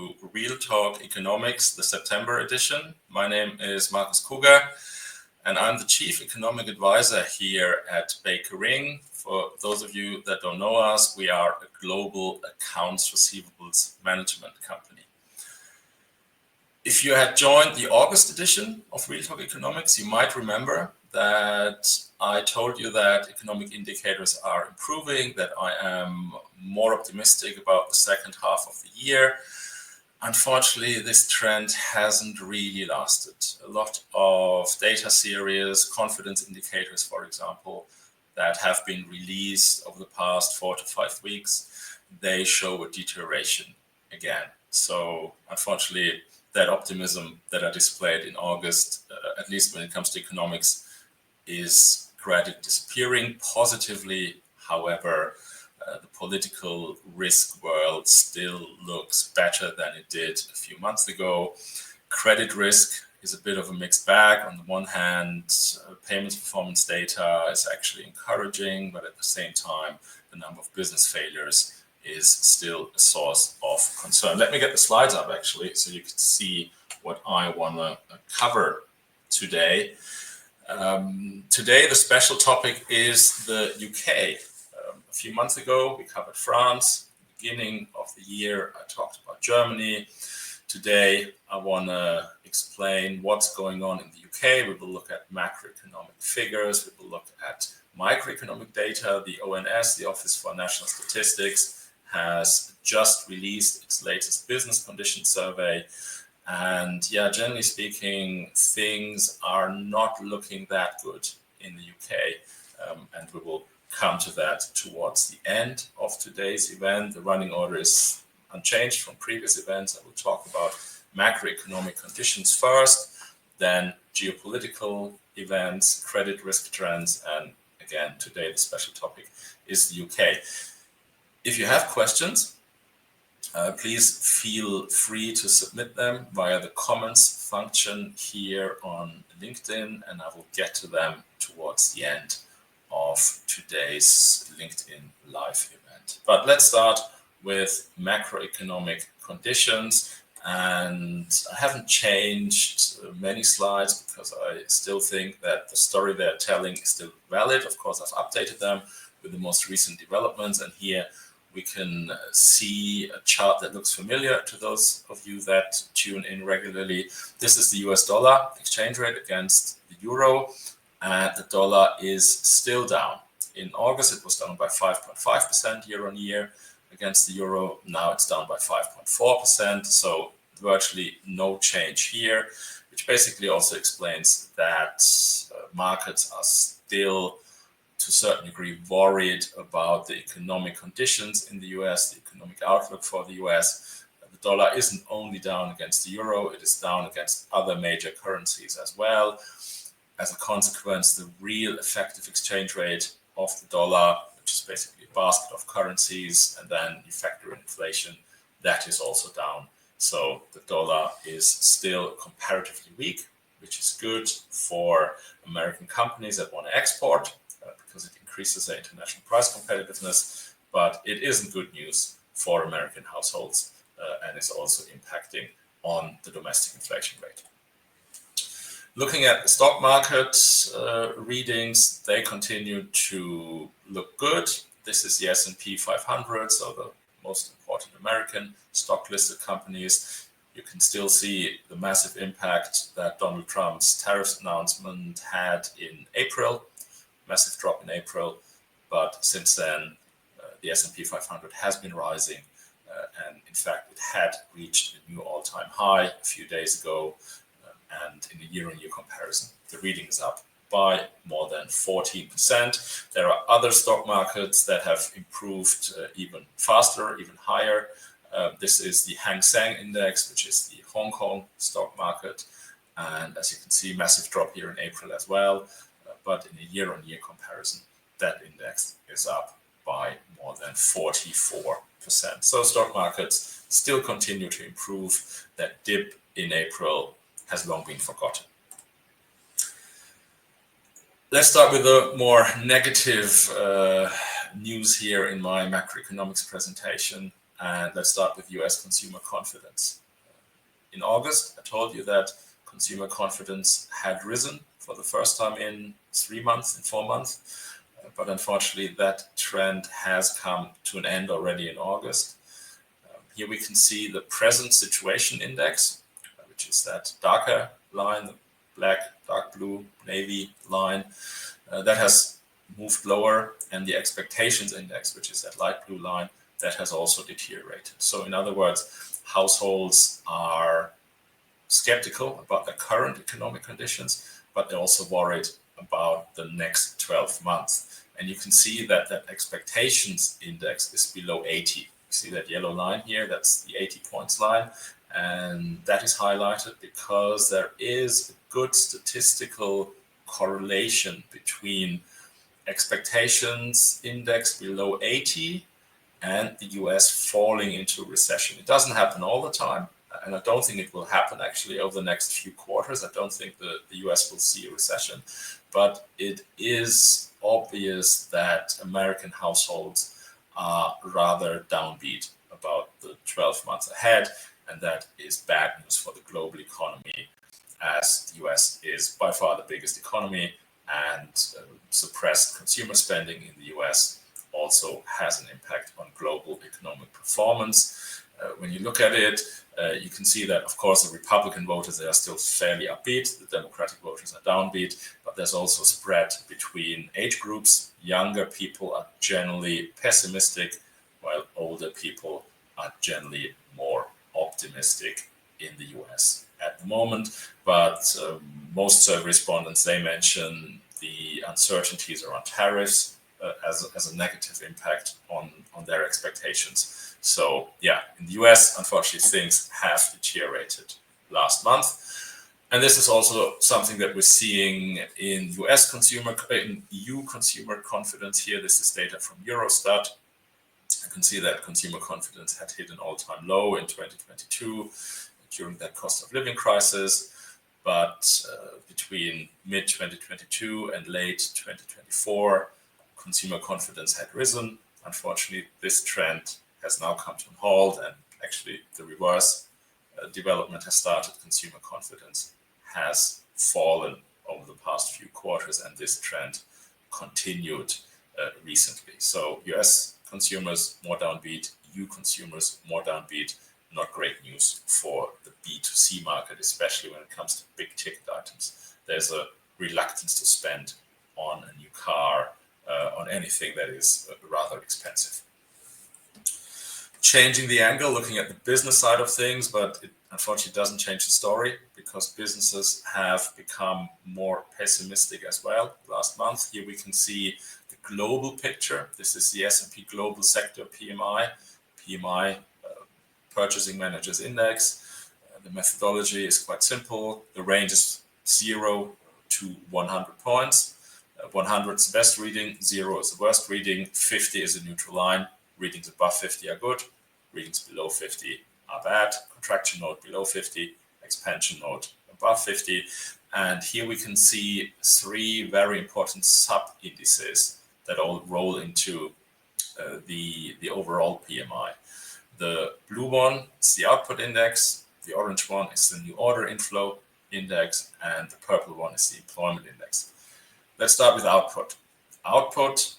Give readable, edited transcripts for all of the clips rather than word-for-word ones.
to Real Talk Economics, the September edition. My name is Markus Kuger, and I'm the Chief Economic Advisor here at Baker Ring. For those of you that don't know us, we are a global accounts receivables management company. If you had joined the August edition of Real Talk Economics, you might remember that I told you that economic indicators are improving, that I am more optimistic about the second half of the year. Unfortunately, this trend hasn't really lasted. A lot of data series, confidence indicators, for example, that have been released over the past 4 to 5 weeks, they show a deterioration again. So unfortunately, that optimism that I displayed in August, at least when it comes to economics, is gradually disappearing positively. However, the political risk world still looks better than it did a few months ago. Credit risk is a bit of a mixed bag. On the one hand, payments performance data is actually encouraging, but at the same time, the number of business failures is still a source of concern. Let me get the slides up actually, so you can see what I want to cover today. Today, the special topic is the UK. A few months ago, we covered France. Beginning of the year, I talked about Germany. Today, I want to explain what's going on in the UK. We will look at macroeconomic figures. We will look at microeconomic data. The ONS, the Office for National Statistics, has just released its latest business condition survey. And yeah, generally speaking, things are not looking that good in the UK. And we will come to that towards the end of today's event. The running order is unchanged from previous events. I will talk about macroeconomic conditions first, then geopolitical events, credit risk trends, and again, today the special topic is the UK. If you have questions, please feel free to submit them via the comments function here on LinkedIn, and I will get to them towards the end of today's LinkedIn live event. But let's start with macroeconomic conditions, and I haven't changed many slides because I still think that the story they're telling is still valid. Of course, I've updated them with the most recent developments, and here we can see a chart that looks familiar to those of you that tune in regularly. This is the US dollar exchange rate against the euro, and the dollar is still down. In August, it was down by 5.5% year on year against the euro. Now it's down by 5.4%, so virtually no change here, which basically also explains that markets are still to a certain degree worried about the economic conditions in the US, the economic outlook for the US. The dollar isn't only down against the euro, it is down against other major currencies as well. As a consequence, the real effective exchange rate of the dollar, which is basically a basket of currencies, and then you factor in inflation, that is also down. So the dollar is still comparatively weak, which is good for American companies that want to export, because it increases their international price competitiveness, but it isn't good news for American households and is also impacting on the domestic inflation rate. Looking at the stock market readings, they continue to look good. This is the S&P 500, so the most important American stock-listed companies. You can still see the massive impact that Donald Trump's tariffs announcement had in April. Massive drop in April, but since then the S&P 500 has been rising, and in fact it had reached a new all-time high a few days ago, and in a year-on-year comparison the reading is up by more than 14%. There are other stock markets that have improved even faster, even higher. This is the Hang Seng Index, which is the Hong Kong stock market, and as you can see, massive drop here in April as well. But in a year-on-year comparison, that index is up by more than 44%. So stock markets still continue to improve. That dip in April has long been forgotten. Let's start with the more negative news here in my macroeconomics presentation. And let's start with US consumer confidence. In August, I told you that consumer confidence had risen for the first time in 4 months. But unfortunately, that trend has come to an end already in August. Here we can see the present situation index, which is that darker line, the black, dark blue, navy line, that has moved lower, and the expectations index, which is that light blue line, that has also deteriorated. So in other words, households are skeptical about the current economic conditions, but they're also worried about the next 12 months. And you can see that that expectations index is below 80. You see that yellow line here, that's the 80 points line. And that is highlighted because there is a good statistical correlation between expectations index below 80 and the US falling into recession. It doesn't happen all the time, and I don't think it will happen actually over the next few quarters. I don't think the US will see a recession, but it is obvious that American households are rather downbeat about the 12 months ahead, and that is bad news for the global economy, as the US is by far the biggest economy, and suppressed consumer spending in the US also has an impact on global economic performance. When you look at it, you can see that, of course, the Republican voters, they are still fairly upbeat. The Democratic voters are downbeat, but there's also a spread between age groups. Younger people are generally pessimistic, while older people are generally more optimistic in the US at the moment. But most survey respondents, they mention the uncertainties around tariffs as a negative impact on their expectations. So yeah, in the US, unfortunately, things have deteriorated last month. And this is also something that we're seeing in EU consumer confidence here. This is data from Eurostat. You can see that consumer confidence had hit an all-time low in 2022 during that cost of living crisis. But between mid-2022 and late 2024, consumer confidence had risen. Unfortunately, this trend has now come to a halt, and actually the reverse development has started. Consumer confidence has fallen over the past few quarters, and this trend continued recently. So US consumers more downbeat, EU consumers more downbeat. Not great news for the B2C market, especially when it comes to big ticket items. There's a reluctance to spend on a new car, on anything that is rather expensive. Changing the angle, looking at the business side of things, but it unfortunately doesn't change the story, because businesses have become more pessimistic as well last month. Here we can see the global picture. This is the S&P Global Sector PMI, Purchasing Managers Index. The methodology is quite simple. The range is 0 to 100 points. 100 is the best reading, 0 is the worst reading, 50 is a neutral line. Readings above 50 are good, readings below 50 are bad. Contraction mode below 50, expansion mode above 50. And here we can see 3 very important sub-indices that all roll into the overall PMI. The blue one is the output index, the orange one is the new order inflow index, and the purple one is the employment index. Let's start with output. Output,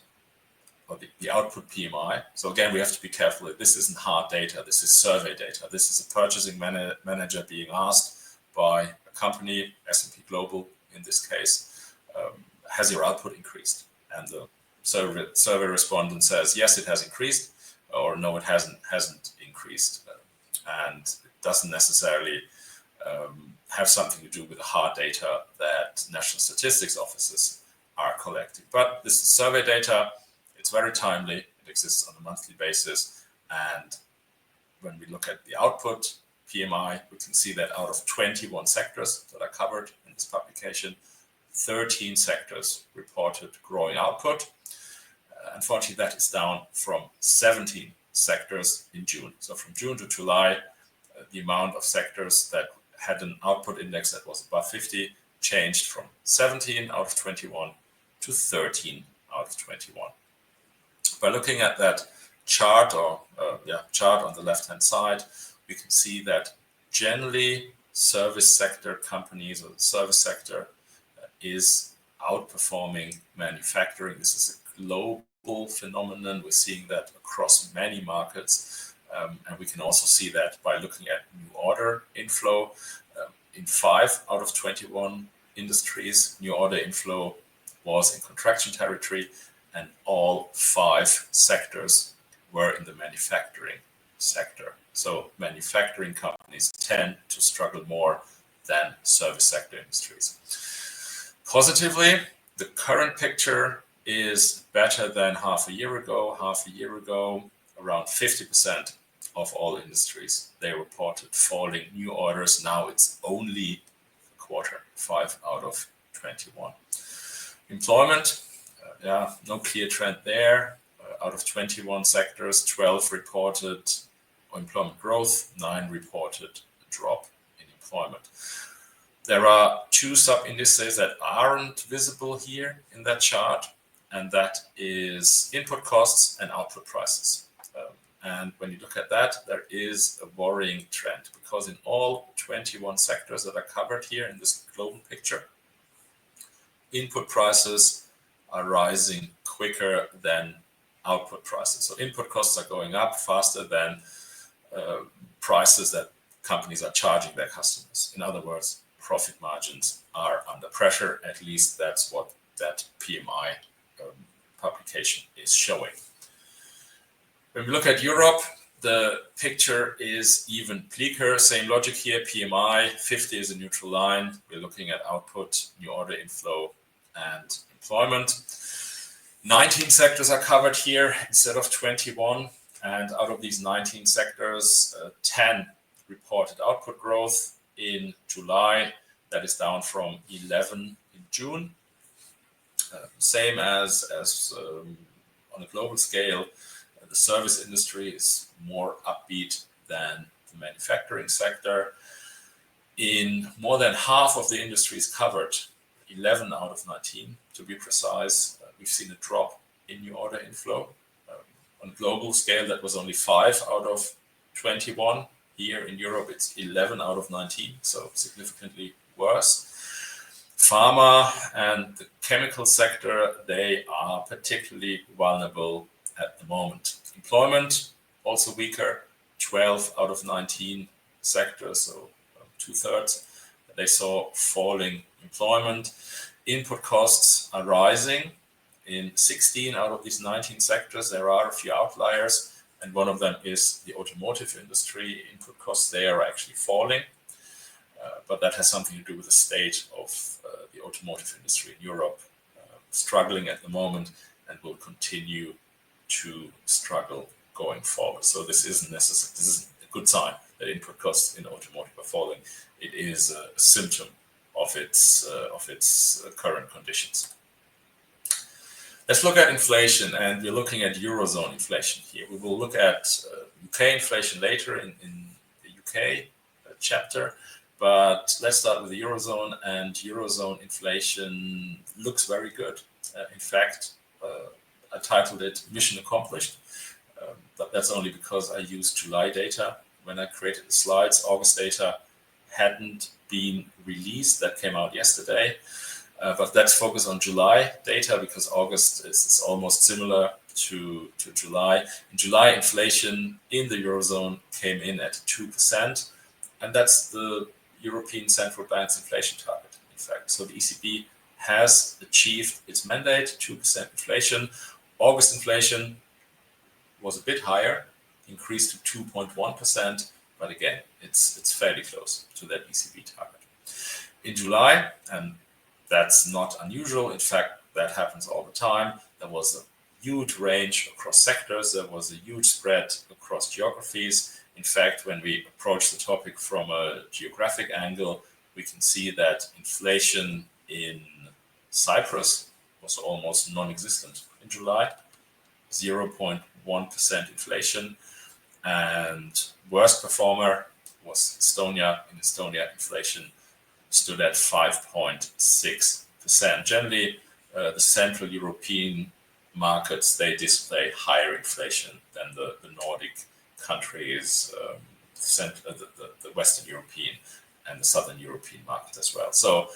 or the output PMI. So again, we have to be careful. This isn't hard data. This is survey data. This is a purchasing manager being asked by a company, S&P Global in this case, has your output increased? And the survey respondent says, yes, it has increased, or no, it hasn't increased. And it doesn't necessarily have something to do with the hard data that national statistics offices are collecting. But this is survey data. It's very timely. It exists on a monthly basis. And when we look at the output PMI, we can see that out of 21 sectors that are covered in this publication, 13 sectors reported growing output. Unfortunately, that is down from 17 sectors in June. So from June to July, the amount of sectors that had an output index that was above 50 changed from 17 out of 21 to 13 out of 21. By looking at that chart on the left-hand side, we can see that generally service sector companies or the service sector is outperforming manufacturing. This is a global phenomenon. We're seeing that across many markets. And we can also see that by looking at new order inflow. In 5 out of 21 industries, new order inflow was in contraction territory, and all 5 sectors were in the manufacturing sector. So manufacturing companies tend to struggle more than service sector industries. Positively, the current picture is better than half a year ago. Half a year ago, around 50% of all industries, they reported falling new orders. Now it's only a quarter, 5 out of 21. Employment, no clear trend there. Out of 21 sectors, 12 reported employment growth, 9 reported a drop in employment. There are 2 sub-indices that aren't visible here in that chart, and that is input costs and output prices. And when you look at that, there is a worrying trend, because in all 21 sectors that are covered here in this global picture, input prices are rising quicker than output prices. So input costs are going up faster than prices that companies are charging their customers. In other words, profit margins are under pressure. At least that's what that PMI publication is showing. When we look at Europe, the picture is even bleaker. Same logic here. PMI 50 is a neutral line. We're looking at output, new order inflow, and employment. 19 sectors are covered here instead of 21. And out of these 19 sectors, 10 reported output growth in July. That is down from 11 in June. Same as on a global scale, the service industry is more upbeat than the manufacturing sector. In more than half of the industries covered, 11 out of 19 to be precise, we've seen a drop in new order inflow. On a global scale, that was only 5 out of 21. Here in Europe, it's 11 out of 19, so significantly worse. Pharma and the chemical sector, they are particularly vulnerable at the moment. Employment, also weaker, 12 out of 19 sectors, so 2/3. They saw falling employment. Input costs are rising. In 16 out of these 19 sectors, there are a few outliers, and one of them is the automotive industry. Input costs there are actually falling, but that has something to do with the state of the automotive industry in Europe, struggling at the moment and will continue to struggle going forward. So this isn't necessary. This is a good sign that input costs in automotive are falling. It is a symptom of its current conditions. Let's look at inflation, and we're looking at Eurozone inflation here. We will look at UK inflation later in the UK chapter, but let's start with the Eurozone, and Eurozone inflation looks very good. In fact, I titled it Mission Accomplished, but that's only because I used July data. When I created the slides, August data hadn't been released. That came out yesterday. But let's focus on July data, because August is almost similar to July. In July, inflation in the Eurozone came in at 2%, and that's the European Central Bank's inflation target, in fact. So the ECB has achieved its mandate, 2% inflation. August inflation was a bit higher, increased to 2.1%, but again, it's fairly close to that ECB target. In July, and that's not unusual. In fact, that happens all the time. There was a huge range across sectors. There was a huge spread across geographies. In fact, when we approach the topic from a geographic angle, we can see that inflation in Cyprus was almost non-existent in July, 0.1% inflation. And worst performer was Estonia. In Estonia, inflation stood at 5.6%. Generally, the Central European markets, they display higher inflation than the Nordic countries, the Western European and the Southern European market as well. So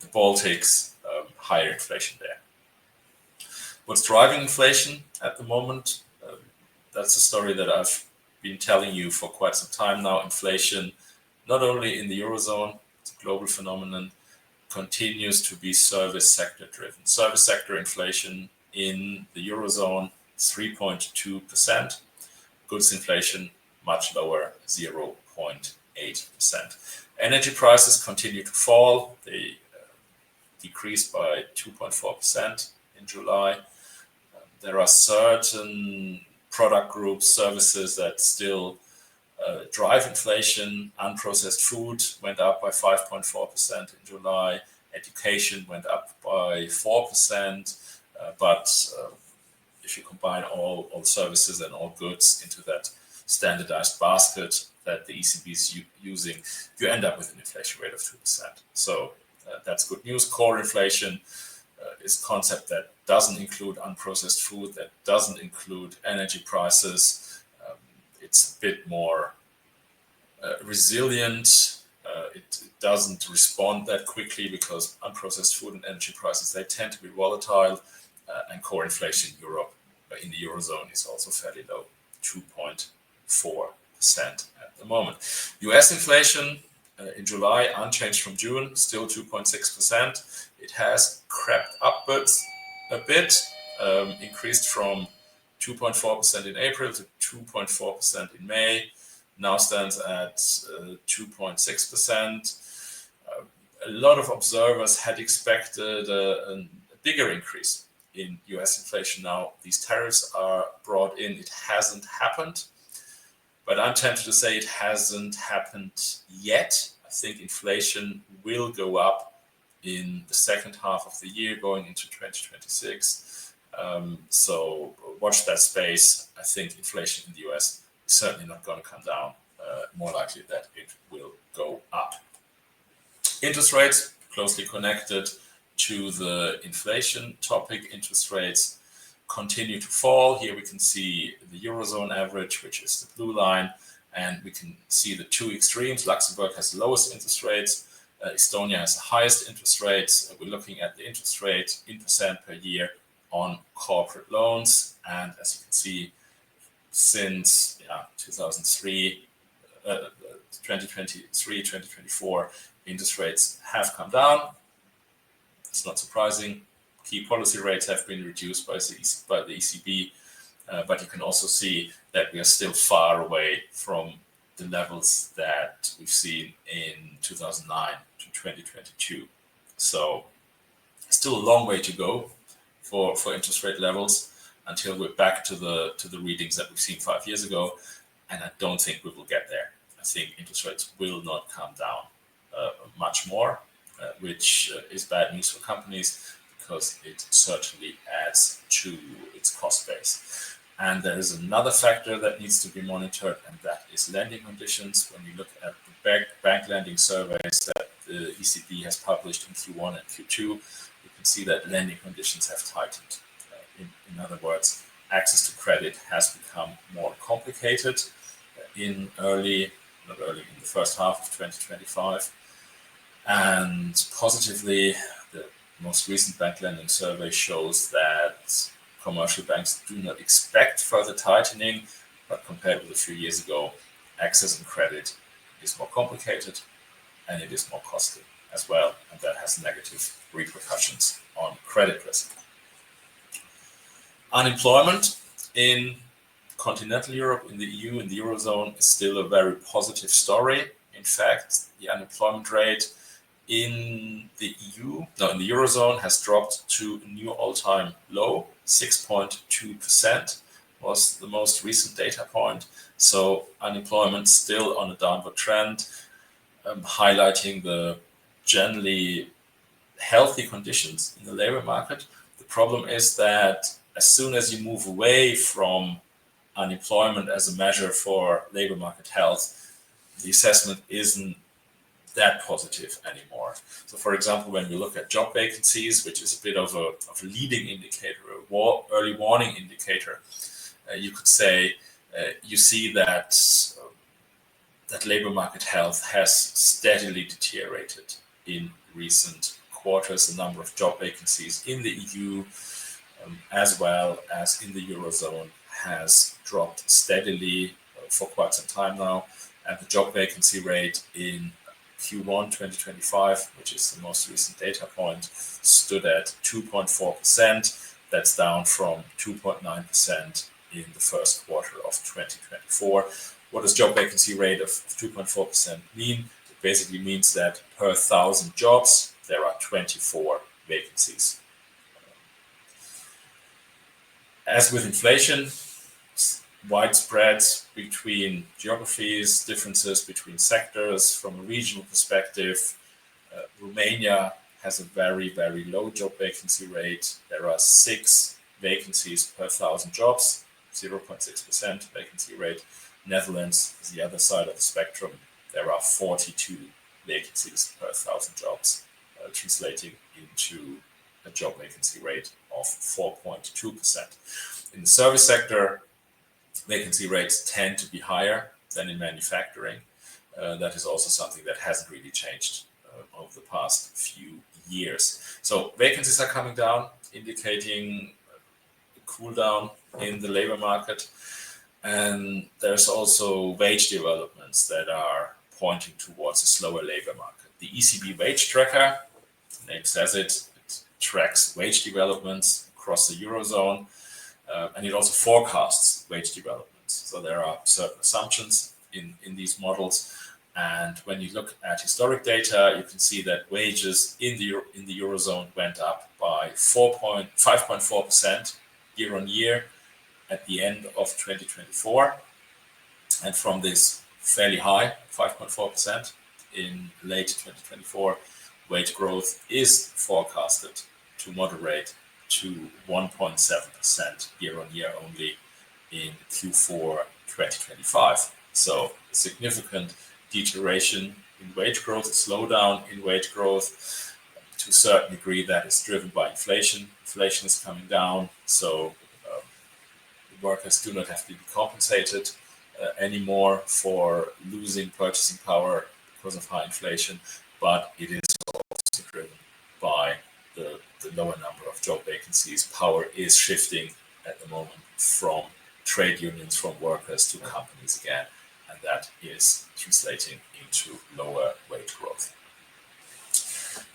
the Baltics, higher inflation there. What's driving inflation at the moment? That's a story that I've been telling you for quite some time now. Inflation, not only in the Eurozone, it's a global phenomenon, continues to be service sector driven. Service sector inflation in the Eurozone, 3.2%. Goods inflation, much lower, 0.8%. Energy prices continue to fall. They decreased by 2.4% in July. There are certain product groups, services that still drive inflation. Unprocessed food went up by 5.4% in July. Education went up by 4%. But if you combine all services and all goods into that standardized basket that the ECB is using, you end up with an inflation rate of 2%. So that's good news. Core inflation is a concept that doesn't include unprocessed food, that doesn't include energy prices. It's a bit more resilient. It doesn't respond that quickly because unprocessed food and energy prices, they tend to be volatile. And core inflation in Europe, in the Eurozone, is also fairly low, 2.4% at the moment. US inflation in July, unchanged from June, still 2.6%. It has crept upwards a bit, increased from 2.4% in April to 2.4% in May, now stands at 2.6%. A lot of observers had expected a bigger increase in US inflation. Now these tariffs are brought in. It hasn't happened, but I'm tempted to say it hasn't happened yet. I think inflation will go up in the second half of the year going into 2026. So watch that space. I think inflation in the US is certainly not going to come down. More likely that it will go up. Interest rates, closely connected to the inflation topic. Interest rates continue to fall. Here we can see the Eurozone average, which is the blue line, and we can see the two extremes. Luxembourg has the lowest interest rates. Estonia has the highest interest rates. We're looking at the interest rate in percent per year on corporate loans. And as you can see, since 2023, 2024, interest rates have come down. It's not surprising. Key policy rates have been reduced by the ECB, but you can also see that we are still far away from the levels that we've seen in 2009 to 2022. So still a long way to go for interest rate levels until we're back to the readings that we've seen 5 years ago, and I don't think we will get there. I think interest rates will not come down much more, which is bad news for companies because it certainly adds to its cost base. And there is another factor that needs to be monitored, and that is lending conditions. When you look at the bank lending surveys that the ECB has published in Q1 and Q2, you can see that lending conditions have tightened. In other words, access to credit has become more complicated in the first half of 2025. And positively, the most recent bank lending survey shows that commercial banks do not expect further tightening, but compared with a few years ago, accessing credit is more complicated and it is more costly as well, and that has negative repercussions on credit risk. Unemployment in continental Europe, in the EU, in the Eurozone, is still a very positive story. In fact, the unemployment rate in the Eurozone has dropped to a new all-time low. 6.2% was the most recent data point. So unemployment still on a downward trend, highlighting the generally healthy conditions in the labor market. The problem is that as soon as you move away from unemployment as a measure for labor market health, the assessment isn't that positive anymore. So, for example, when we look at job vacancies, which is a bit of a leading indicator, early warning indicator, you could say you see that labor market health has steadily deteriorated in recent quarters. The number of job vacancies in the EU, as well as in the Eurozone, has dropped steadily for quite some time now. And the job vacancy rate in Q1 2025, which is the most recent data point, stood at 2.4%. That's down from 2.9% in the first quarter of 2024. What does job vacancy rate of 2.4% mean? It basically means that per 1,000 jobs, there are 24 vacancies. As with inflation, widespread between geographies, differences between sectors. From a regional perspective, Romania has a very, very low job vacancy rate. There are 6 vacancies per 1,000 jobs, 0.6% vacancy rate. Netherlands is the other side of the spectrum. There are 42 vacancies per 1,000 jobs, translating into a job vacancy rate of 4.2%. In the service sector, vacancy rates tend to be higher than in manufacturing. That is also something that hasn't really changed over the past few years. So vacancies are coming down, indicating a cool down in the labor market. And there's also wage developments that are pointing towards a slower labor market. The ECB wage tracker, the name says it tracks wage developments across the Eurozone, and it also forecasts wage developments. So there are certain assumptions in these models. And when you look at historic data, you can see that wages in the Eurozone went up by 5.4% year on year at the end of 2024. And from this fairly high 5.4% in late 2024, wage growth is forecasted to moderate to 1.7% year on year only in Q4 2025. So a significant deterioration in wage growth, a slowdown in wage growth. To a certain degree, that is driven by inflation. Inflation is coming down, so workers do not have to be compensated anymore for losing purchasing power because of high inflation, but it is also driven by the lower number of job vacancies. Power is shifting at the moment from trade unions, from workers to companies again, and that is translating into lower wage growth.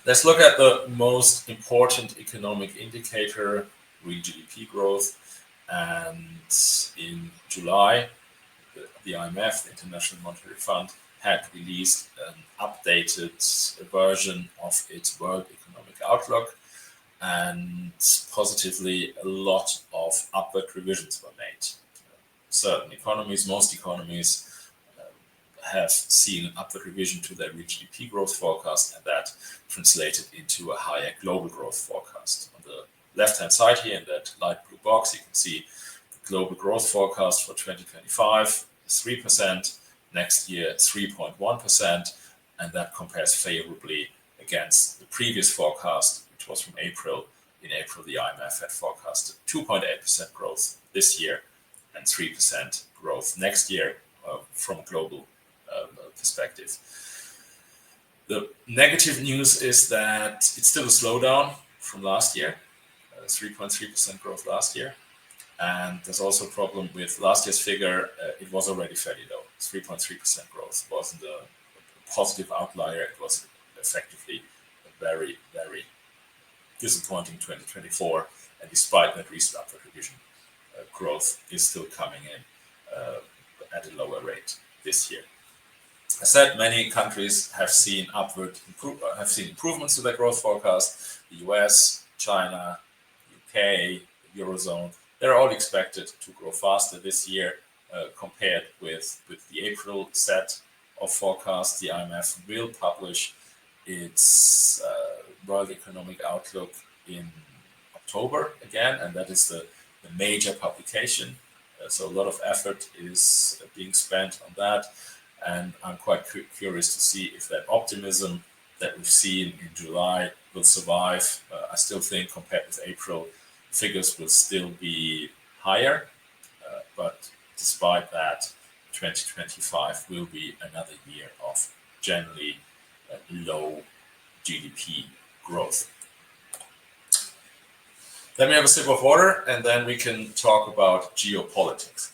Let's look at the most important economic indicator, real GDP growth. And in July, the IMF, the International Monetary Fund, had released an updated version of its World Economic Outlook. And positively, a lot of upward revisions were made. Certain economies, most economies, have seen an upward revision to their real GDP growth forecast, and that translated into a higher global growth forecast. On the left-hand side here in that light blue box, you can see the global growth forecast for 2025 is 3%, next year 3.1%, and that compares favorably against the previous forecast, which was from April. In April, the IMF had forecasted 2.8% growth this year and 3% growth next year from a global perspective. The negative news is that it's still a slowdown from last year, 3.3% growth last year. And there's also a problem with last year's figure. It was already fairly low. 3.3% growth wasn't a positive outlier. It was effectively a very, very disappointing 2024. And despite that recent upward revision, growth is still coming in at a lower rate this year. I said many countries have seen improvements to their growth forecast. The US, China, UK, the Eurozone, they're all expected to grow faster this year compared with the April set of forecasts. The IMF will publish its World Economic Outlook in October again, and that is the major publication. So a lot of effort is being spent on that. And I'm quite curious to see if that optimism that we've seen in July will survive. I still think compared with April, figures will still be higher, but despite that, 2025 will be another year of generally low GDP growth. Let me have a sip of water and then we can talk about geopolitics.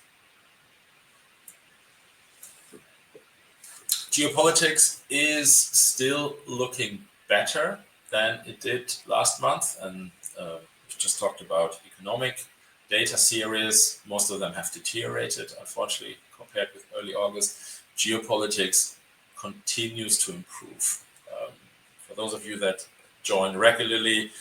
Geopolitics is still looking better than it did last month, and we just talked about economic data series. Most of them have deteriorated, unfortunately, compared with early August. Geopolitics continues to improve. For those of you that join regularly,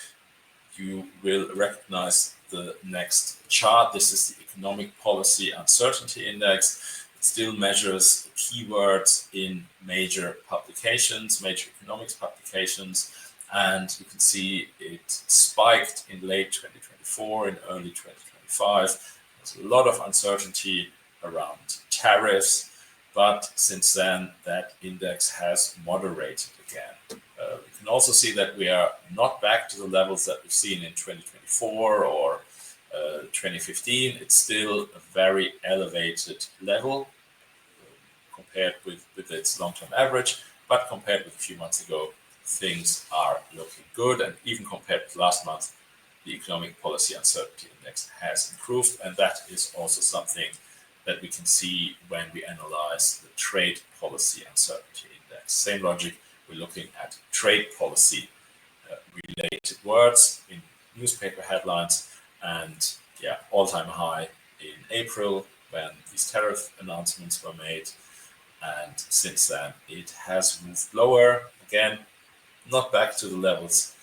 you will recognize the next chart. This is the Economic Policy Uncertainty Index. It still measures keywords in major publications, major economics publications, and you can see it spiked in late 2024, in early 2025. There's a lot of uncertainty around tariffs, but since then that index has moderated again. We can also see that we are not back to the levels that we've seen in 2024 or 2015. It's still a very elevated level compared with its long-term average, but compared with a few months ago, things are looking good. And even compared with last month, the Economic Policy Uncertainty Index has improved. And that is also something that we can see when we analyze the Trade Policy Uncertainty Index. Same logic, we're looking at trade policy related words in newspaper headlines, and all-time high in April when these tariff announcements were made. And since then, it has moved lower. Again, not back to the levels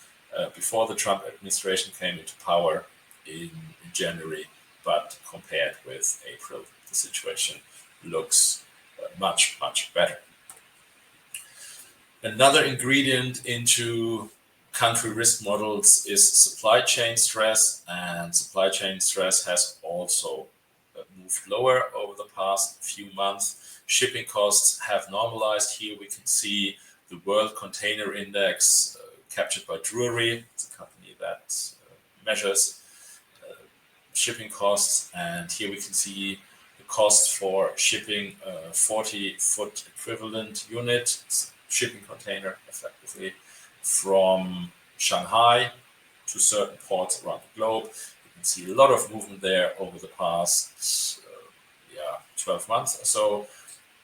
before the Trump administration came into power in January, but compared with April, the situation looks much, much better. Another ingredient into country risk models is supply chain stress, and supply chain stress has also moved lower over the past few months. Shipping costs have normalized. Here we can see the World Container Index captured by Drewry. It's a company that measures shipping costs, and here we can see the cost for shipping a 40-foot equivalent unit, shipping container effectively, from Shanghai to certain ports around the globe. You can see a lot of movement there over the past 12 months or so.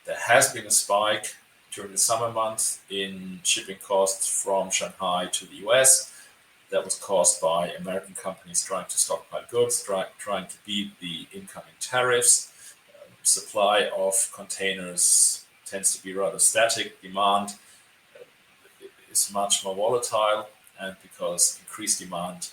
There has been a spike during the summer months in shipping costs from Shanghai to the US. That was caused by American companies trying to stockpile goods, trying to beat the incoming tariffs. Supply of containers tends to be rather static. Demand is much more volatile, and because increased demand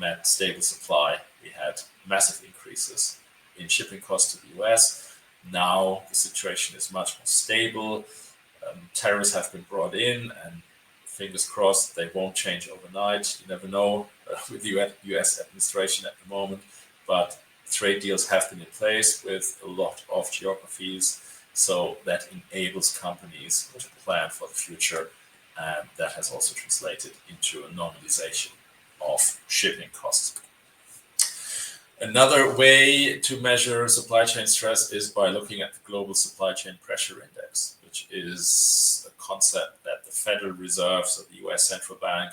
met stable supply, we had massive increases in shipping costs to the US. Now the situation is much more stable. Tariffs have been brought in, and fingers crossed they won't change overnight. You never know with the US administration at the moment, but trade deals have been in place with a lot of geographies, so that enables companies to plan for the future, and that has also translated into a normalization of shipping costs. Another way to measure supply chain stress is by looking at the Global Supply Chain Pressure Index, which is a concept that the Federal Reserve, so the US Central Bank,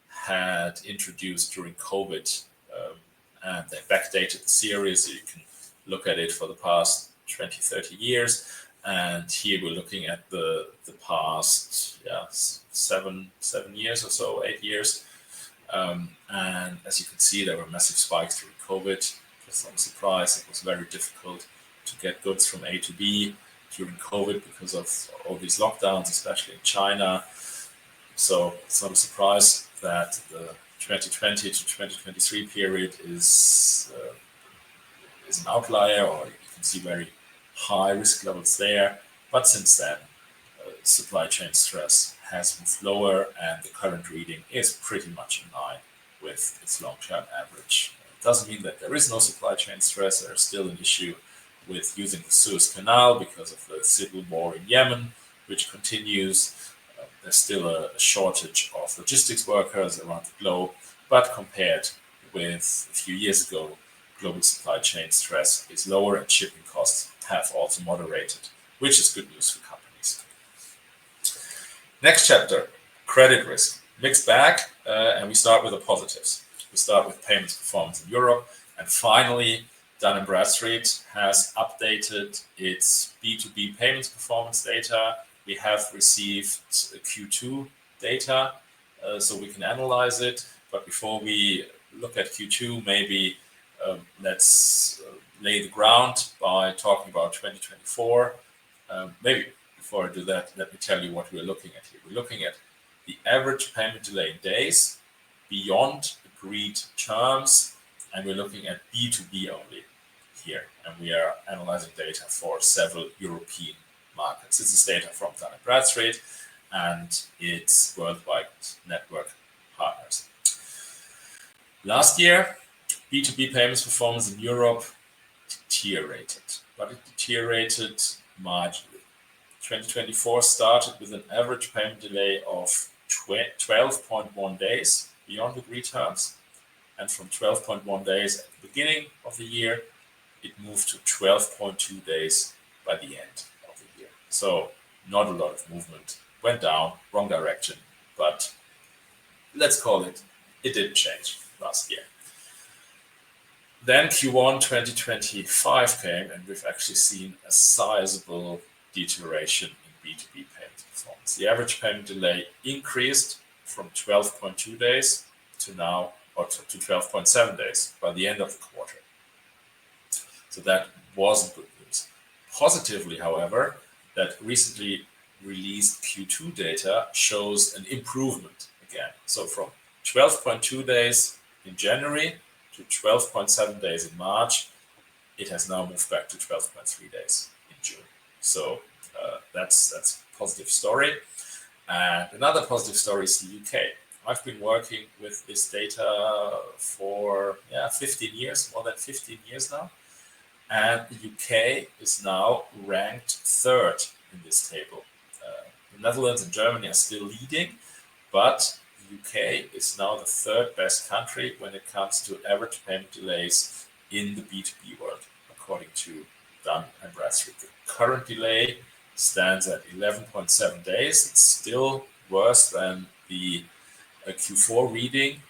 had introduced during COVID. And they backdated the series, so you can look at it for the past 20, 30 years. And here we're looking at the past 7 years or so, 8 years. And as you can see, there were massive spikes during COVID. Just no surprise, it was very difficult to get goods from A to B during COVID because of all these lockdowns, especially in China. So it's not a surprise that the 2020 to 2023 period is an outlier, or you can see very high risk levels there. But since then, supply chain stress has moved lower, and the current reading is pretty much in line with its long-term average. It doesn't mean that there is no supply chain stress. There's still an issue with using the Suez Canal because of the civil war in Yemen, which continues. There's still a shortage of logistics workers around the globe, but compared with a few years ago, global supply chain stress is lower and shipping costs have also moderated, which is good news for companies. Next chapter, credit risk. Mixed bag, and we start with the positives. We start with payments performance in Europe, and finally, Dun & Bradstreet has updated its B2B payments performance data. We have received Q2 data, so we can analyze it. But before we look at Q2, maybe let's lay the ground by talking about 2024. Maybe before I do that, let me tell you what we're looking at here. We're looking at the average payment delay in days beyond agreed terms, and we're looking at B2B only here. And we are analyzing data for several European markets. This is data from Dun & Bradstreet and its worldwide network partners. Last year, B2B payments performance in Europe deteriorated, but it deteriorated marginally. 2024 started with an average payment delay of 12.1 days beyond agreed terms, and from 12.1 days at the beginning of the year, it moved to 12.2 days by the end of the year. So not a lot of movement, went down, wrong direction, but let's call it did change last year. Then Q1 2025 came, and we've actually seen a sizable deterioration in B2B payment performance. The average payment delay increased from 12.2 days to now, or to 12.7 days by the end of the quarter. So that wasn't good news. Positively, however, that recently released Q2 data shows an improvement again. So from 12.2 days in January to 12.7 days in March, it has now moved back to 12.3 days in June. So that's a positive story. And another positive story is the UK. I've been working with this data for 15 years, more than 15 years now. And the UK is now ranked third in this table. The Netherlands and Germany are still leading, but the UK is now the third best country when it comes to average payment delays in the B2B world, according to Dun & Bradstreet. The current delay stands at 11.7 days. It's still worse than the Q4 reading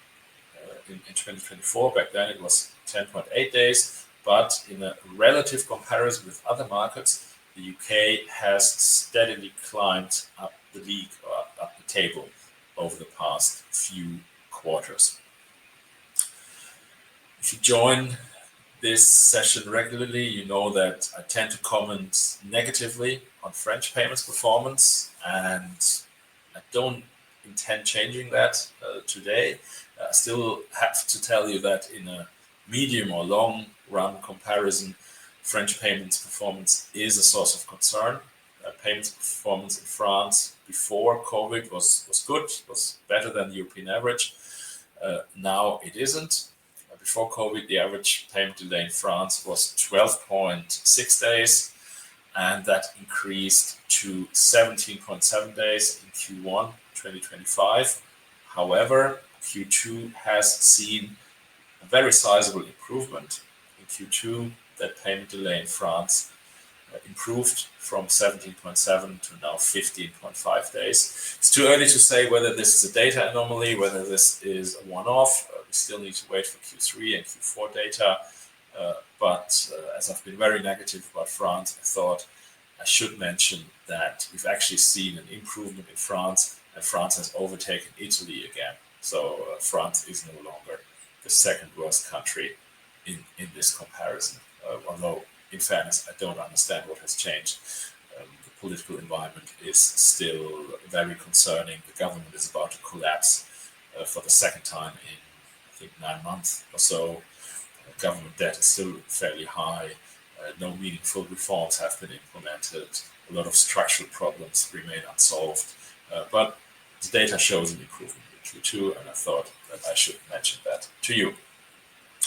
in 2024. Back then it was 10.8 days. But in a relative comparison with other markets, the UK has steadily climbed up the league or up the table over the past few quarters. If you join this session regularly, you know that I tend to comment negatively on French payments performance, and I don't intend changing that today. I still have to tell you that in a medium or long run comparison, French payments performance is a source of concern. Payments performance in France before COVID was good, was better than the European average. Now it isn't. Before COVID, the average payment delay in France was 12.6 days, and that increased to 17.7 days in Q1 2025. However, Q2 has seen a very sizable improvement. In Q2, that payment delay in France improved from 17.7 to now 15.5 days. It's too early to say whether this is a data anomaly, whether this is a one-off. We still need to wait for Q3 and Q4 data. But as I've been very negative about France, I thought I should mention that we've actually seen an improvement in France, and France has overtaken Italy again. So France is no longer the second worst country in this comparison. Although, in fairness, I don't understand what has changed. The political environment is still very concerning. The government is about to collapse for the second time in, I think, 9 months or so. Government debt is still fairly high. No meaningful reforms have been implemented. A lot of structural problems remain unsolved. But the data shows an improvement in Q2, and I thought that I should mention that to you.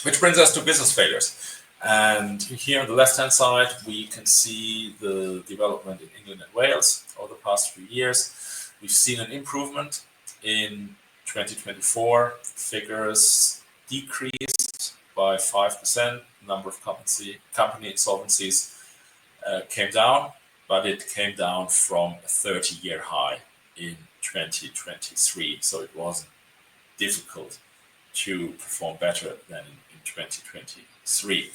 Which brings us to business failures. And here on the left-hand side, we can see the development in England and Wales over the past few years. We've seen an improvement in 2024. Figures decreased by 5%. Number of company insolvencies came down, but it came down from a 30-year high in 2023. So it wasn't difficult to perform better than in 2023.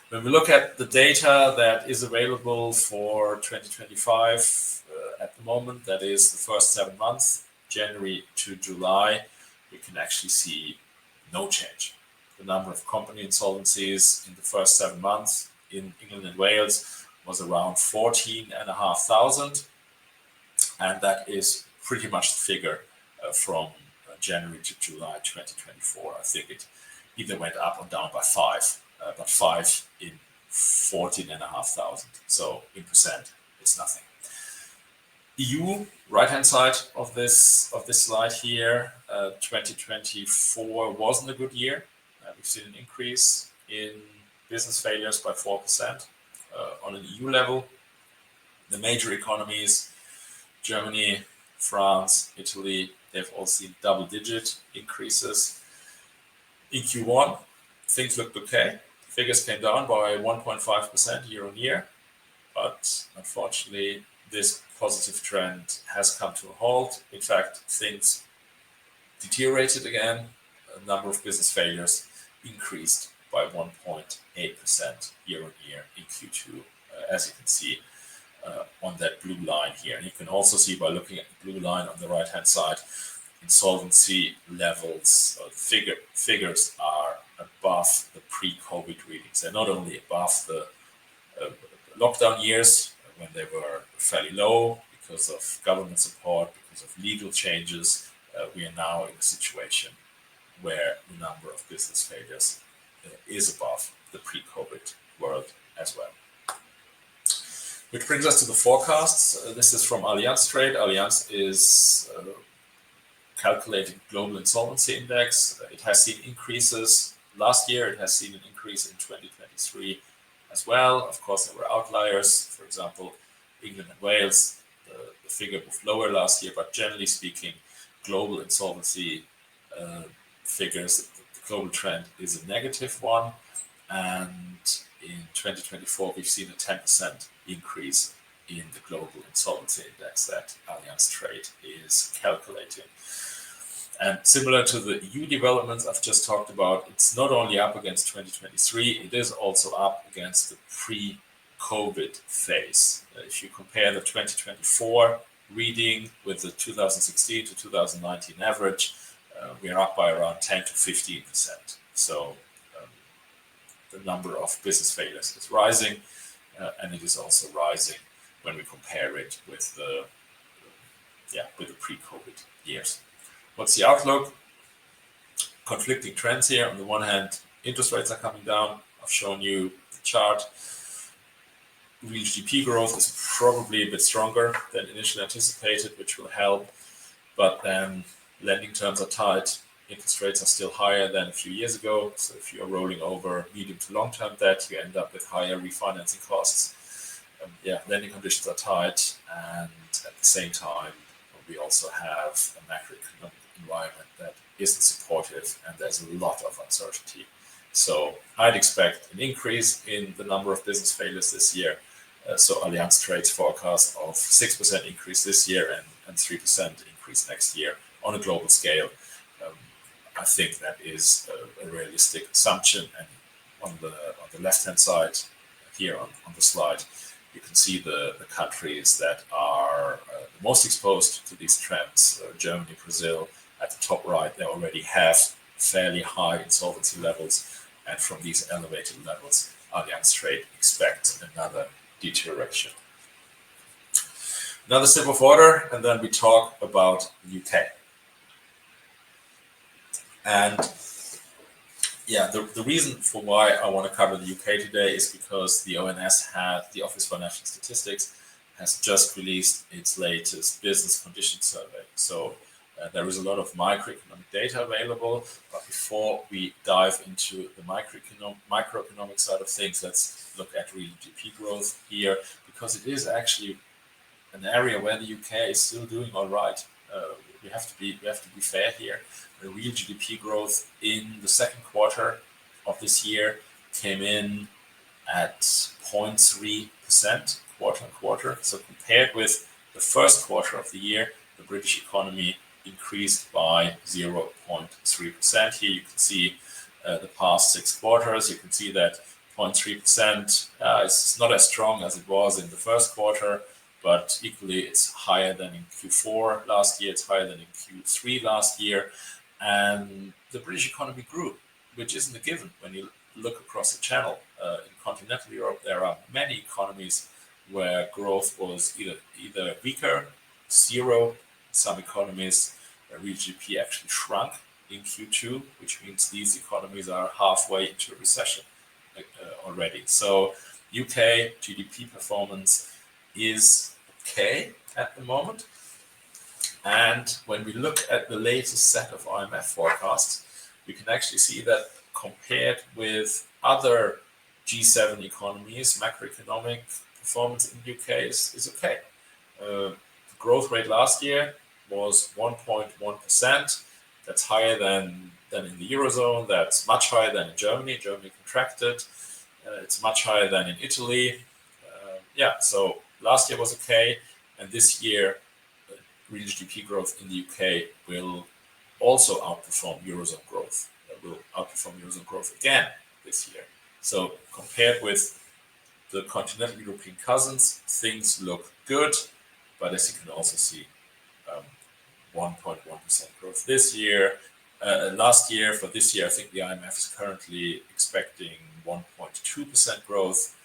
When we look at the data that is available for 2025 at the moment, that is the first 7 months, January to July, we can actually see no change. The number of company insolvencies in the first 7 months in England and Wales was around 14,500, and that is pretty much the figure from January to July 2024. I think it either went up or down by 5, but 5 in 14,500. So in percent, it's nothing. EU, right-hand side of this slide here, 2024 wasn't a good year. We've seen an increase in business failures by 4% on an EU level. The major economies, Germany, France, Italy, they've all seen double-digit increases. In Q1, things looked okay. Figures came down by 1.5% year on year, but unfortunately, this positive trend has come to a halt. In fact, things deteriorated again. A number of business failures increased by 1.8% year on year in Q2, as you can see on that blue line here. And you can also see by looking at the blue line on the right-hand side, insolvency levels, figures are above the pre-COVID readings. They're not only above the lockdown years when they were fairly low because of government support, because of legal changes. We are now in a situation where the number of business failures is above the pre-COVID world as well. Which brings us to the forecasts. This is from Allianz Trade. Allianz is calculating global insolvency index. It has seen increases last year. It has seen an increase in 2023 as well. Of course, there were outliers. For example, England and Wales, the figure moved lower last year, but generally speaking, global insolvency figures, the global trend is a negative one. And in 2024, we've seen a 10% increase in the global insolvency index that Allianz Trade is calculating. And similar to the EU developments I've just talked about, it's not only up against 2023, it is also up against the pre-COVID phase. If you compare the 2024 reading with the 2016 to 2019 average, we are up by around 10 to 15%. So the number of business failures is rising, and it is also rising when we compare it with the pre-COVID years. What's the outlook? Conflicting trends here. On the one hand, interest rates are coming down. I've shown you the chart. Real GDP growth is probably a bit stronger than initially anticipated, which will help. But then lending terms are tight. Interest rates are still higher than a few years ago. So if you're rolling over medium to long-term debt, you end up with higher refinancing costs. Lending conditions are tight. And at the same time, we also have a macroeconomic environment that isn't supportive, and there's a lot of uncertainty. So I'd expect an increase in the number of business failures this year. So Allianz Trade's forecast of 6% increase this year and 3% increase next year on a global scale. I think that is a realistic assumption. And on the left-hand side here on the slide, you can see the countries that are the most exposed to these trends. Germany, Brazil, at the top right, they already have fairly high insolvency levels. And from these elevated levels, Allianz Trade expects another deterioration. Another sip of water, and then we talk about the UK. And the reason for why I want to cover the UK today is because the ONS the Office for National Statistics, has just released its latest business condition survey. So There is a lot of microeconomic data available, but before we dive into the microeconomic side of things, let's look at real GDP growth here, because it is actually an area where the UK is still doing all right. We have to be fair here. The real GDP growth in the second quarter of this year came in at 0.3% quarter on quarter. So compared with the first quarter of the year, the British economy increased by 0.3%. Here you can see the past 6 quarters. You can see that 0.3% is not as strong as it was in the first quarter, but equally it's higher than in Q4 last year, it's higher than in Q3 last year, and the British economy grew, which isn't a given when you look across the channel. In continental Europe, there are many economies where growth was either weaker, zero. Some economies, real GDP actually shrunk in Q2, which means these economies are halfway into a recession already. So UK GDP performance is okay at the moment. And when we look at the latest set of IMF forecasts, we can actually see that compared with other G7 economies, macroeconomic performance in the UK is okay. The growth rate last year was 1.1%. That's higher than in the Eurozone. That's much higher than in Germany. Germany contracted. It's much higher than in Italy. So last year was okay. And this year, real GDP growth in the UK will also outperform Eurozone growth. Will outperform Eurozone growth again this year. So compared with the continental European cousins, things look good. But as you can also see, 1.1% growth this year. Last year, for this year, I think the IMF is currently expecting 1.2% growth.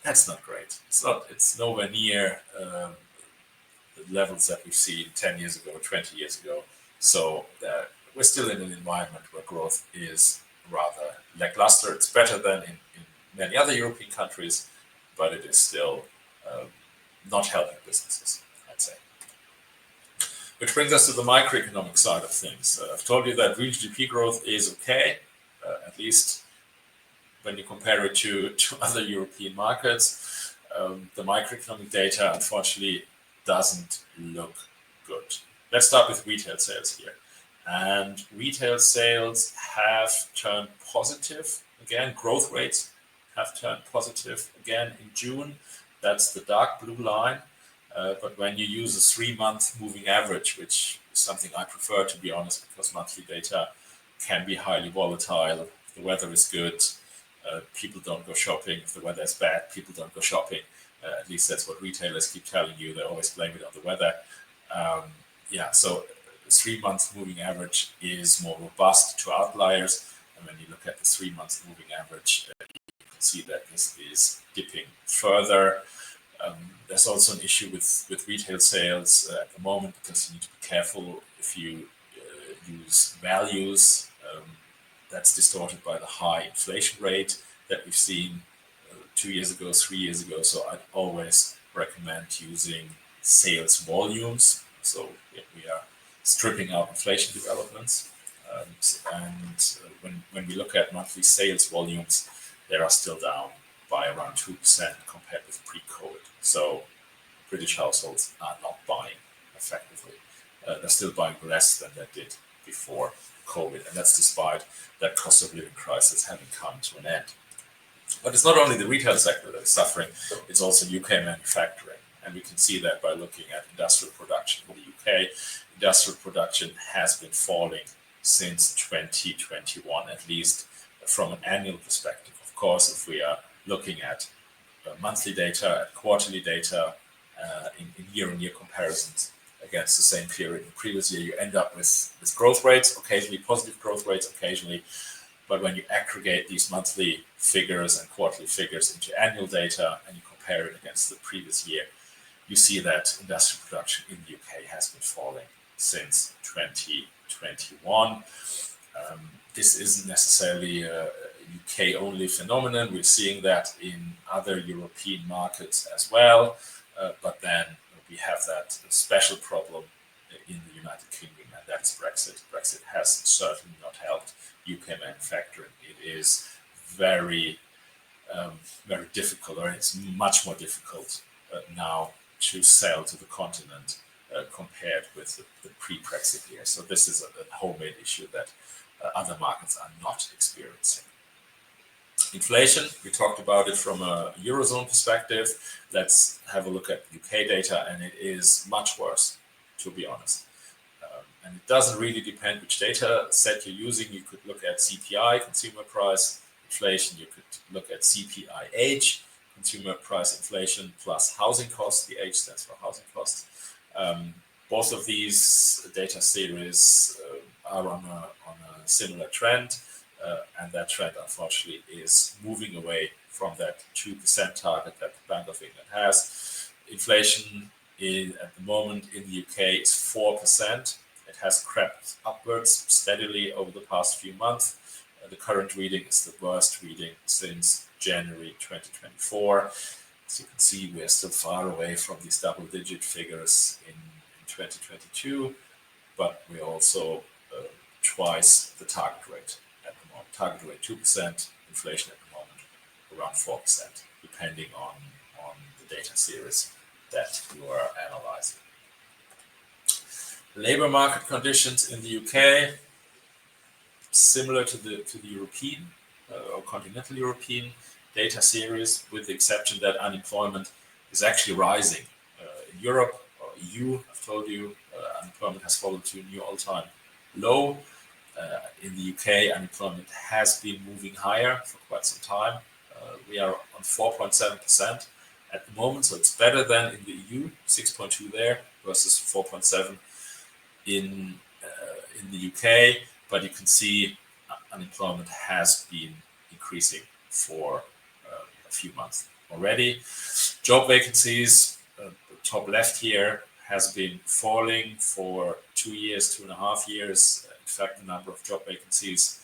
That's not great. It's nowhere near the levels that we've seen 10 years ago, 20 years ago. So we're still in an environment where growth is rather lackluster. It's better than in many other European countries, but it is still not helping businesses, I'd say. Which brings us to the microeconomic side of things. I've told you that real GDP growth is okay, at least when you compare it to other European markets. The microeconomic data, unfortunately, doesn't look good. Let's start with retail sales here. And retail sales have turned positive again. Growth rates have turned positive again in June. That's the dark blue line. But when you use a 3-month moving average, which is something I prefer, to be honest, because monthly data can be highly volatile. If the weather is good, people don't go shopping. If the weather is bad, people don't go shopping. At least that's what retailers keep telling you. They always blame it on the weather. So 3-month moving average is more robust to outliers. And when you look at the 3-month moving average, you can see that this is dipping further. There's also an issue with retail sales at the moment, because you need to be careful if you use values. That's distorted by the high inflation rate that we've seen 2 years ago, 3 years ago. So I'd always recommend using sales volumes. So we are stripping out inflation developments. When we look at monthly sales volumes, they are still down by around 2% compared with pre-COVID. So British households are not buying effectively. They're still buying less than they did before COVID. And that's despite that cost of living crisis having come to an end. But it's not only the retail sector that is suffering, it's also UK manufacturing. And we can see that by looking at industrial production in the UK. Industrial production has been falling since 2021, at least from an annual perspective. Of course, if we are looking at monthly data, at quarterly data, in year-on-year comparisons against the same period in the previous year, you end up with growth rates, occasionally positive growth rates, occasionally. But when you aggregate these monthly figures and quarterly figures into annual data and you compare it against the previous year, you see that industrial production in the UK has been falling since 2021. This isn't necessarily a UK-only phenomenon. We're seeing that in other European markets as well. But then we have that special problem in the United Kingdom, and that's Brexit. Brexit has certainly not helped UK manufacturing. It is very difficult, or it's much more difficult now to sell to the continent compared with the pre-Brexit year. So this is a homemade issue that other markets are not experiencing. Inflation, we talked about it from a Eurozone perspective. Let's have a look at UK data, and it is much worse, to be honest. And it doesn't really depend which data set you're using. You could look at CPI, consumer price inflation. You could look at CPIH, consumer price inflation, plus housing costs. The H stands for housing costs. Both of these data series are on a similar trend. And that trend, unfortunately, is moving away from that 2% target that the Bank of England has. Inflation at the moment in the UK is 4%. It has crept upwards steadily over the past few months. The current reading is the worst reading since January 2024. As you can see, we're still far away from these double-digit figures in 2022, but we're also twice the target rate. Target rate 2%, inflation at the moment around 4%, depending on the data series that you are analyzing. Labor market conditions in the UK, similar to the European or continental European data series, with the exception that unemployment is actually rising. In Europe or EU, I've told you, unemployment has fallen to a new all-time low. In the UK, unemployment has been moving higher for quite some time. We are on 4.7% at the moment, so it's better than in the EU, 6.2 there versus 4.7 in the UK. But you can see unemployment has been increasing for a few months already. Job vacancies, the top left here, has been falling for 2 years, 2.5 years. In fact, the number of job vacancies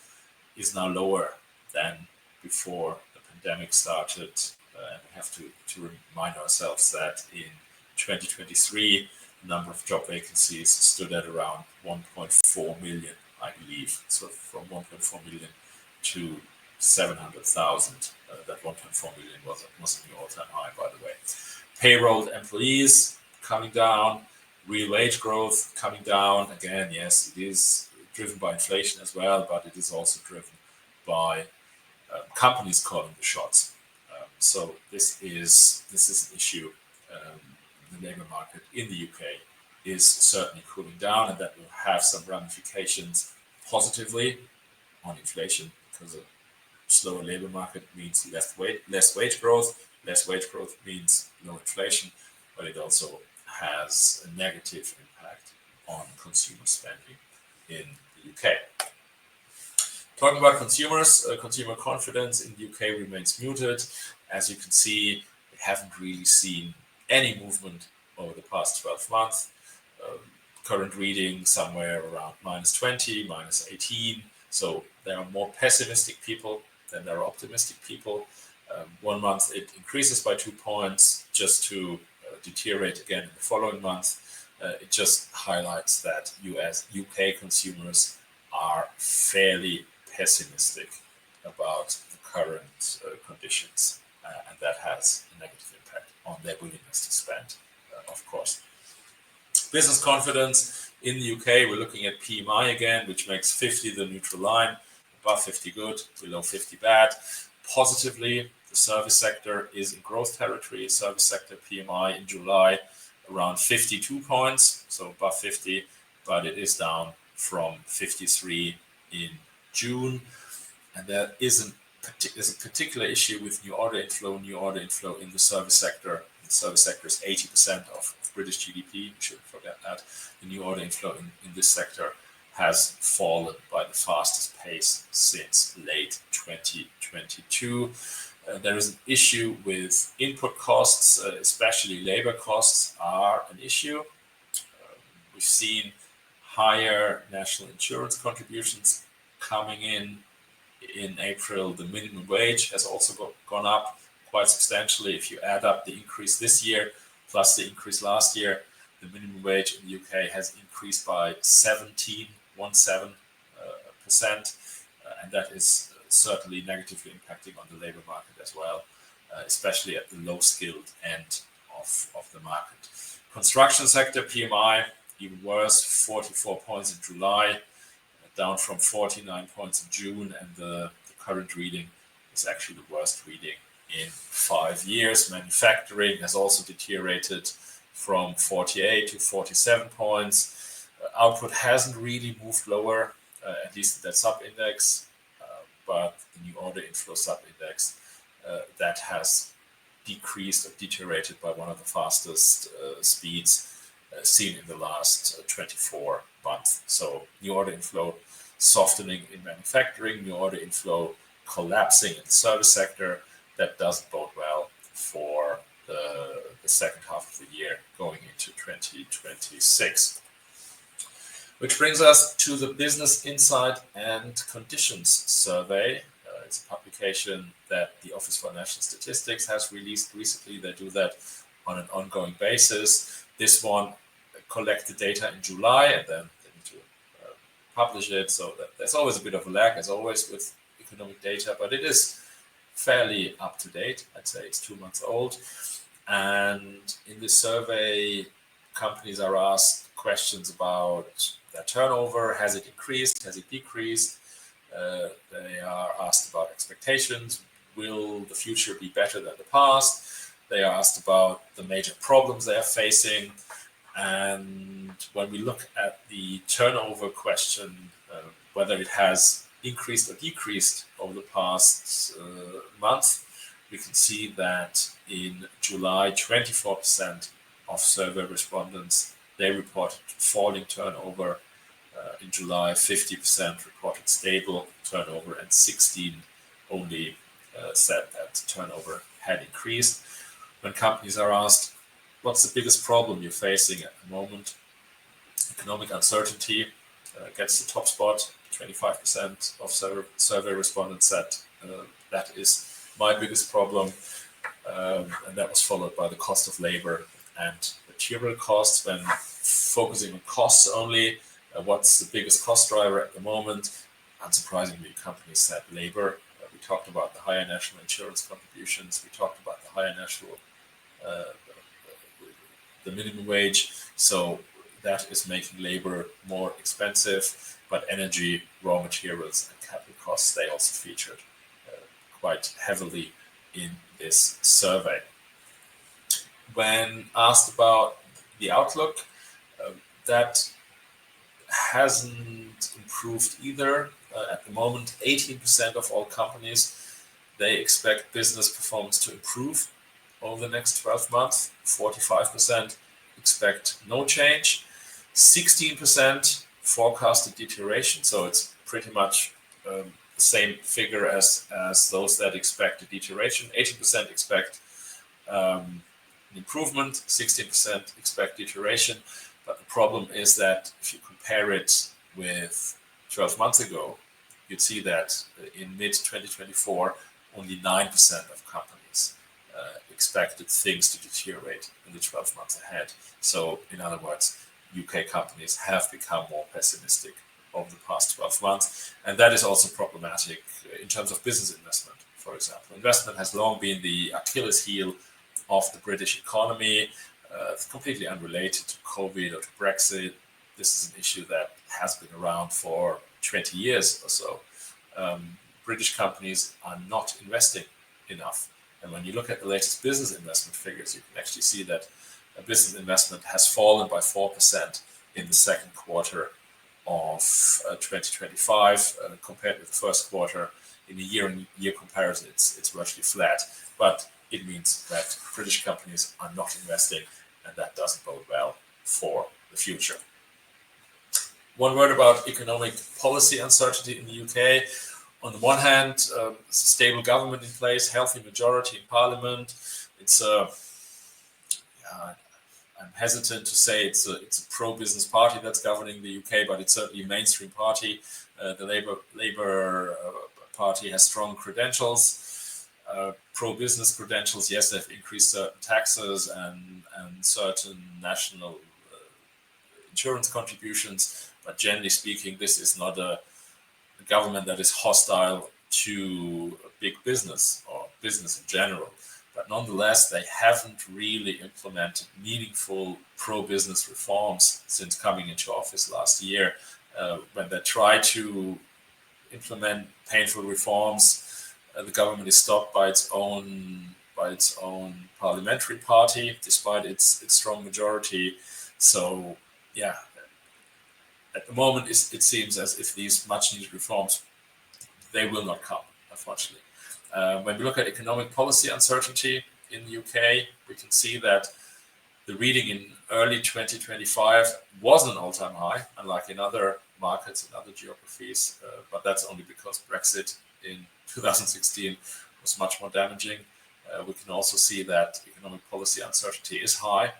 is now lower than before the pandemic started. And we have to remind ourselves that in 2023, the number of job vacancies stood at around 1.4 million, I believe. So from 1.4 million to 700,000, that 1.4 million was a new all-time high, by the way. Payrolled employees coming down, real wage growth coming down. Again, yes, it is driven by inflation as well, but it is also driven by companies calling the shots. So this is an issue. The labor market in the UK is certainly cooling down, and that will have some ramifications positively on inflation, because a slower labor market means less wage growth. Less wage growth means no inflation, but it also has a negative impact on consumer spending in the UK. Talking about consumers, consumer confidence in the UK remains muted. As you can see, we haven't really seen any movement over the past 12 months. Current reading somewhere around -20, -18. So there are more pessimistic people than there are optimistic people. 1 month it increases by 2 points just to deteriorate again in the following month. It just highlights that UK consumers are fairly pessimistic about the current conditions, and that has a negative impact on their willingness to spend, of course. Business confidence in the UK, we're looking at PMI again, which makes 50 the neutral line, above 50 good, below 50 bad. Positively, the service sector is in growth territory. Service sector PMI in July around 52 points, so above 50, but it is down from 53 in June. And there is there's a particular issue with new order inflow in the service sector. The service sector is 80% of British GDP. We shouldn't forget that. The new order inflow in this sector has fallen by the fastest pace since late 2022. There is an issue with input costs, especially labor costs are an issue. We've seen higher national insurance contributions coming in April. The minimum wage has also gone up quite substantially. If you add up the increase this year plus the increase last year, The minimum wage in the UK has increased by 17%, and that is certainly negatively impacting on the labor market as well, especially at the low-skilled end of the market. Construction sector PMI, even worse, 44 points in July, down from 49 points in June, and the current reading is actually the worst reading in 5 years. Manufacturing has also deteriorated from 48 to 47 points. Output hasn't really moved lower, at least that sub-index, but the new order inflow sub-index, that has decreased or deteriorated by one of the fastest speeds seen in the last 24 months. So new order inflow softening in manufacturing, new order inflow collapsing in the service sector. That doesn't bode well for the second half of the year going into 2026. Which brings us to the Business Insight and Conditions survey. It's a publication that the Office for National Statistics has released recently. They do that on an ongoing basis. This one collected data in July, and then they need to publish it. So there's always a bit of a lag, as always, with economic data, but it is fairly up to date. I'd say it's 2 months old. And in this survey, companies are asked questions about their turnover. Has it increased? Has it decreased? They are asked about expectations. Will the future be better than the past? They are asked about the major problems they are facing. And when we look at the turnover question, whether it has increased or decreased over the past month, we can see that in July, 24% of survey respondents, they reported falling turnover. In July, 50% reported stable turnover, and 16 only said that turnover had increased. When companies are asked, what's the biggest problem you're facing at the moment? Economic uncertainty gets the top spot. 25% of survey respondents said that is my biggest problem. And that was followed by the cost of labor and material costs. When focusing on costs only, what's the biggest cost driver at the moment? Unsurprisingly, companies said labor. We talked about the higher national insurance contributions. We talked about the higher national, the minimum wage. So that is making labor more expensive, but energy, raw materials, and capital costs, they also featured quite heavily in this survey. When asked about the outlook, that hasn't improved either. At the moment, 18% of all companies, they expect business performance to improve over the next 12 months. 45% expect no change. 16% forecasted deterioration. So it's pretty much the same figure as those that expect a deterioration. 18% expect an improvement. 16% expect deterioration. But the problem is that if you compare it with 12 months ago, you'd see that in mid-2024, only 9% of companies expected things to deteriorate in the 12 months ahead. So, in other words, UK companies have become more pessimistic over the past 12 months. And that is also problematic in terms of business investment, for example. Investment has long been the Achilles heel of the British economy. It's completely unrelated to COVID or to Brexit. This is an issue that has been around for 20 years or so. British companies are not investing enough. And when you look at the latest business investment figures, you can actually see that business investment has fallen by 4% in the second quarter of 2025 compared with the first quarter. In a year-on-year comparison, it's virtually flat. But it means that British companies are not investing, and that doesn't bode well for the future. One word about economic policy uncertainty in the UK. On the one hand, it's a stable government in place, healthy majority in parliament. I'm hesitant to say it's a pro-business party that's governing the UK, but it's certainly a mainstream party. The Labour Party has strong credentials, pro-business credentials. Yes, they've increased certain taxes and certain national insurance contributions. But generally speaking, this is not a government that is hostile to big business or business in general. But nonetheless, they haven't really implemented meaningful pro-business reforms since coming into office last year. When they try to implement painful reforms, the government is stopped by its own parliamentary party, despite its strong majority. So, yeah, at the moment, it seems as if these much-needed reforms, they will not come, unfortunately. When we look at economic policy uncertainty in the UK, we can see that the reading in early 2025 was an all-time high, unlike in other markets and other geographies, but that's only because Brexit in 2016 was much more damaging. We can also see that economic policy uncertainty is high,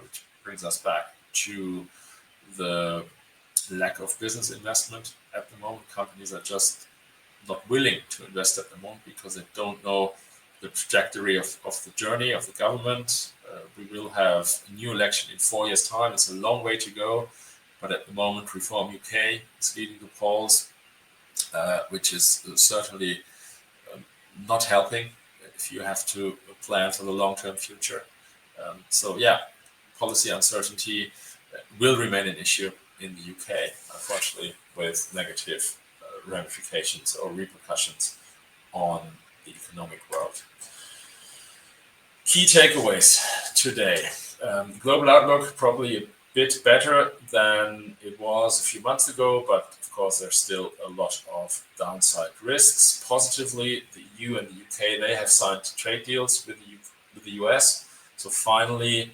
which brings us back to the lack of business investment at the moment. Companies are just not willing to invest at the moment because they don't know the trajectory of the journey of the government. We will have a new election in 4 years' time. It's a long way to go, but at the moment, Reform UK is leading the polls, which is certainly not helping if you have to plan for the long-term future. So yeah, policy uncertainty will remain an issue in the UK, unfortunately, with negative ramifications or repercussions on the economic world. Key takeaways today. Global outlook probably a bit better than it was a few months ago, but of course there's still a lot of downside risks. Positively, the EU and the UK, they have signed trade deals with the US. So finally,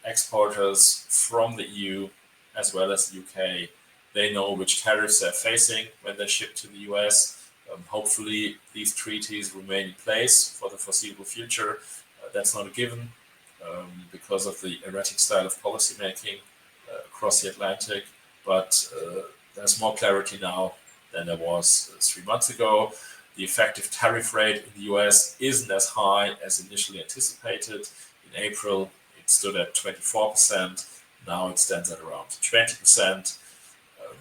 exporters from the EU as well as the UK, they know which tariffs they're facing when they ship to the US. Hopefully, these treaties remain in place for the foreseeable future. That's not a given because of the erratic style of policymaking across the Atlantic, but there's more clarity now than there was 3 months ago. The effective tariff rate in the US isn't as high as initially anticipated. In April, it stood at 24%. Now it stands at around 20%.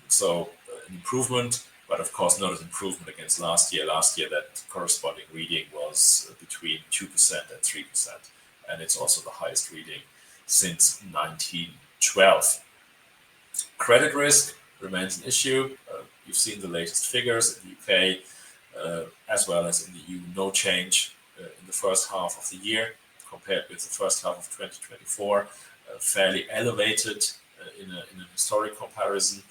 So an improvement, but of course not an improvement against last year. Last year, that corresponding reading was between 2% and 3%. And it's also the highest reading since 1912. Credit risk remains an issue. You've seen the latest figures in the UK as well as in the EU. No change in the first half of the year compared with the first half of 2024. Fairly elevated in a historic comparison.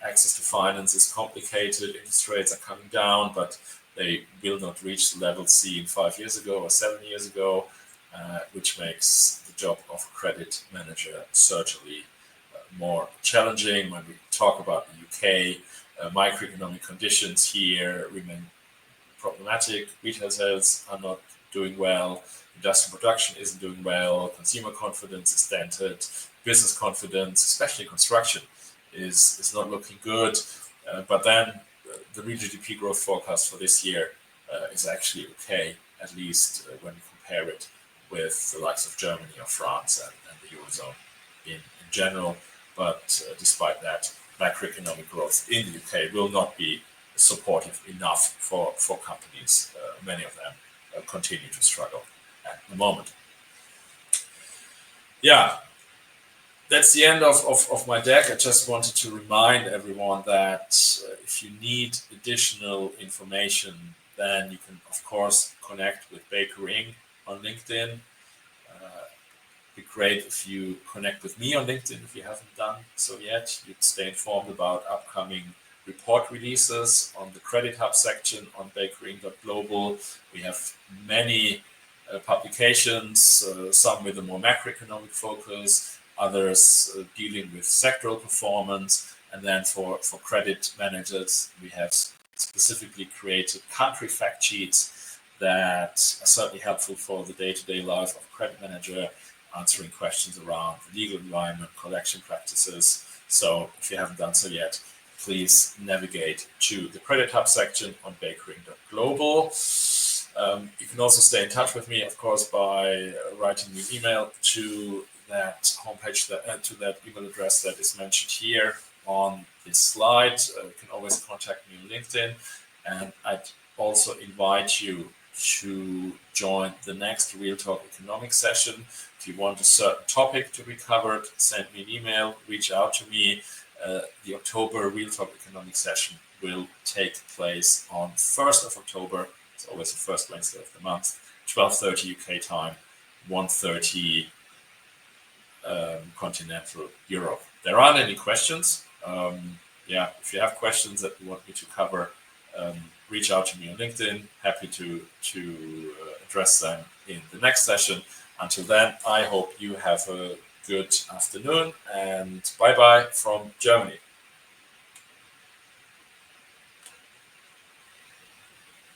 Access to finance is complicated. Interest rates are coming down, but they will not reach the level seen 5 years ago or 7 years ago, which makes the job of a credit manager certainly more challenging. When we talk about the UK, microeconomic conditions here remain problematic. Retail sales are not doing well. Industrial production isn't doing well. Consumer confidence is dented. Business confidence, especially construction, is not looking good. But then the real GDP growth forecast for this year is actually okay, at least when we compare it with the likes of Germany or France and the Eurozone in general. But despite that, macroeconomic growth in the UK will not be supportive enough for companies. Many of them continue to struggle at the moment. Yeah, that's the end of my deck. I just wanted to remind everyone that if you need additional information, then you can, of course, connect with Baker Inc. on LinkedIn. It'd be great if you connect with me on LinkedIn if you haven't done so yet. You'd stay informed about upcoming report releases on the Credit Hub section on bakerinc.global. We have many publications, some with a more macroeconomic focus, others dealing with sectoral performance. And then for credit managers, we have specifically created country fact sheets that are certainly helpful for the day-to-day life of a credit manager, answering questions around the legal environment, collection practices. So if you haven't done so yet, please navigate to the Credit Hub section on bakerinc.global. You can also stay in touch with me, of course, by writing me an email to that homepage, to that email address that is mentioned here on this slide. You can always contact me on LinkedIn, and I'd also invite you to join the next Real Talk Economics session. If you want a certain topic to be covered, send me an email, reach out to me. The October Real Talk Economics session will take place on 1st of October. It's always the first Wednesday of the month, 12:30 UK time, 1:30 continental Europe. There aren't any questions. If you have questions that you want me to cover, reach out to me on LinkedIn. Happy to address them in the next session. Until then, I hope you have a good afternoon, and bye-bye from Germany.